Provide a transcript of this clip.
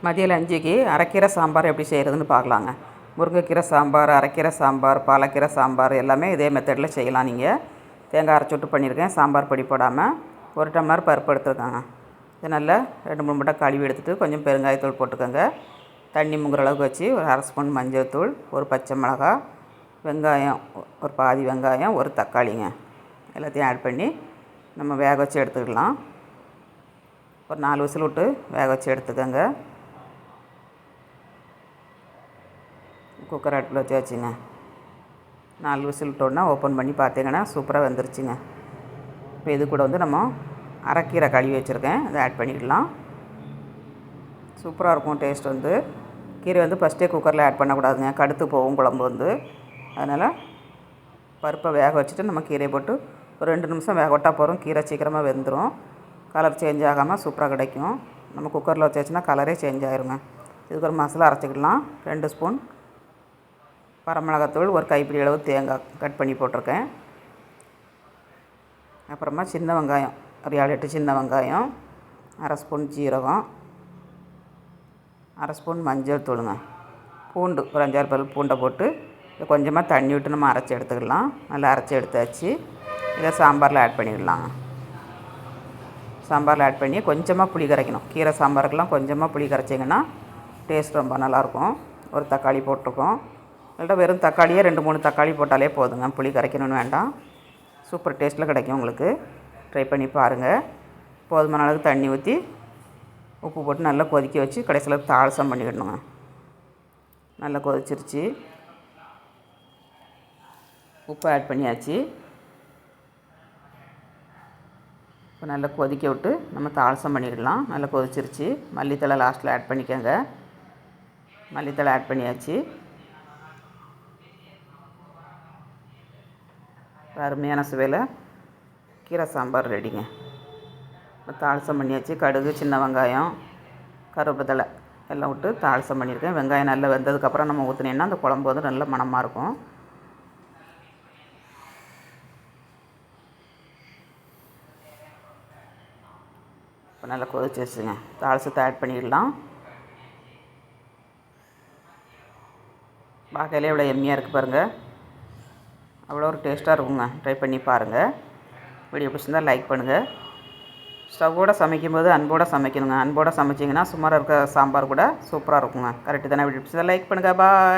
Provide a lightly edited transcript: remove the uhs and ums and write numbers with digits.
மதிய லஞ்சுக்கு அரைக்கீரை சாம்பார் எப்படி செய்கிறதுன்னு பார்க்கலாங்க. முருங்கைக்கீரை சாம்பார், அரைக்கீரை சாம்பார், பாலக்கீரை சாம்பார் எல்லாமே இதே மெத்தடில் செய்யலாம். நீங்கள் தேங்காய் அரைச்சி விட்டு பண்ணியிருக்கேன். சாம்பார் பொடி போடாமல் 1 டம்ளர் பருப்பு எடுத்துருக்காங்க. இது நல்லா 2-3 முட்டை கழுவி எடுத்துகிட்டு கொஞ்சம் பெருங்காயத்தூள் போட்டுக்கோங்க. தண்ணி முங்குற அளவுக்கு வச்சு ஒரு 1/2 ஸ்பூன் மஞ்சள் தூள், ஒரு பச்சை மிளகாய், வெங்காயம் ஒரு பாதி வெங்காயம், ஒரு தக்காளிங்க எல்லாத்தையும் ஆட் பண்ணி நம்ம வேக வச்சு எடுத்துக்கலாம். ஒரு 4 விசில் விட்டு வேக வச்சு எடுத்துக்கோங்க. குக்கர் அடுப்பில் வச்சு வச்சுங்க. 4 விசில் விட்டோன்னா ஓப்பன் பண்ணி பார்த்தீங்கன்னா சூப்பராக வெந்துருச்சுங்க. இப்போ இது கூட நம்ம அரைக்கீரை கழுவி வச்சுருக்கேன், அதை ஆட் பண்ணிக்கலாம். சூப்பராக இருக்கும் டேஸ்ட். கீரை ஃபஸ்ட்டே குக்கரில் ஆட் பண்ணக்கூடாதுங்க, கடுத்து போகும் குழம்பு. அதனால் பருப்பை வேக வச்சுட்டு நம்ம கீரையை போட்டு ஒரு 2 நிமிஷம் வேக விட்டால் போகிறோம். கீரை சீக்கிரமாக வெந்துடும். கலர் சேஞ்ச் ஆகாமல் சூப்பராக கிடைக்கும். நம்ம குக்கரில் வச்சு வச்சுன்னா கலரே சேஞ்ச் ஆகிருங்க. இதுக்கு ஒரு மசாலா அரைச்சிக்கலாம். 2 ஸ்பூன் வரமிளகாத்தூள், ஒரு கைப்பிடி அளவு தேங்காய் கட் பண்ணி போட்டிருக்கேன். அப்புறமா சின்ன வெங்காயம் ஒரு 7-8 சின்ன வெங்காயம், 1/2 ஸ்பூன் ஜீரகம், 1/2 ஸ்பூன் மஞ்சள் தூளுங்க. பூண்டு ஒரு 5-6 பல் பூண்டை போட்டு கொஞ்சமாக தண்ணி விட்டு நம்ம அரைச்சி எடுத்துக்கலாம். நல்லா அரைச்சி எடுத்தாச்சு. இதை சாம்பாரில் ஆட் பண்ணிடலாங்க. சாம்பாரில் ஆட் பண்ணி கொஞ்சமாக புளி கரைக்கணும். கீரை சாம்பாருக்கெல்லாம் கொஞ்சமாக புளி கரைச்சிங்கன்னா டேஸ்ட் ரொம்ப நல்லாயிருக்கும். ஒரு தக்காளி போட்டிருக்கோம். இல்லைனா வெறும் தக்காளியே 2-3 தக்காளி போட்டாலே போதுங்க, புளி கரைக்கணும்னு வேண்டாம். சூப்பர் டேஸ்ட்டில் கிடைக்கும் உங்களுக்கு. ட்ரை பண்ணி பாருங்கள். போதுமான அளவுக்கு தண்ணி ஊற்றி உப்பு போட்டு நல்லா கொதிக்க வச்சு கடைசியில் தாளசம் பண்ணிக்கிடணுங்க. நல்லா கொதிச்சிருச்சு. உப்பு ஆட் பண்ணியாச்சு. இப்போ நல்லா கொதிக்க விட்டு நம்ம தாளசம் பண்ணிடலாம். நல்லா கொதிச்சிருச்சு. மல்லித்தழை லாஸ்ட்டில் ஆட் பண்ணிக்கோங்க. மல்லித்தழை ஆட் பண்ணியாச்சு. அருமையான சுவையில் கீரை சாம்பார் ரெடிங்க. இப்போ தாளசம் பண்ணியாச்சு. கடுகு, சின்ன வெங்காயம், கருவேப்பிலை எல்லாம் விட்டு தாளசம் பண்ணியிருக்கேன். வெங்காயம் நல்லா வெந்ததுக்கப்புறம் நம்ம ஊற்றினோன்னா அந்த குழம்பு நல்ல மணமாக இருக்கும். இப்போ நல்லா கொதிச்சிருச்சுங்க. தாளசத்தை ஆட் பண்ணிடலாம். பார்க்கையிலே எவ்வளோ எம்மியாக இருக்குது பாருங்கள். அவ்வளோ ஒரு டேஸ்ட்டாக இருக்குங்க. ட்ரை பண்ணி பாருங்கள். வீடியோ பிடிச்சிருந்தால் லைக் பண்ணுங்கள். ஸ்டவ்வோடு சமைக்கும்போது அன்போடு சமைக்கணுங்க. அன்போடு சமைச்சிங்கன்னா சுமாராக இருக்க சாம்பார் கூட சூப்பராக இருக்குங்க. கரெக்டு தானே? வீடியோ பிடிச்சிருந்தால் லைக் பண்ணுங்கள். பாய்.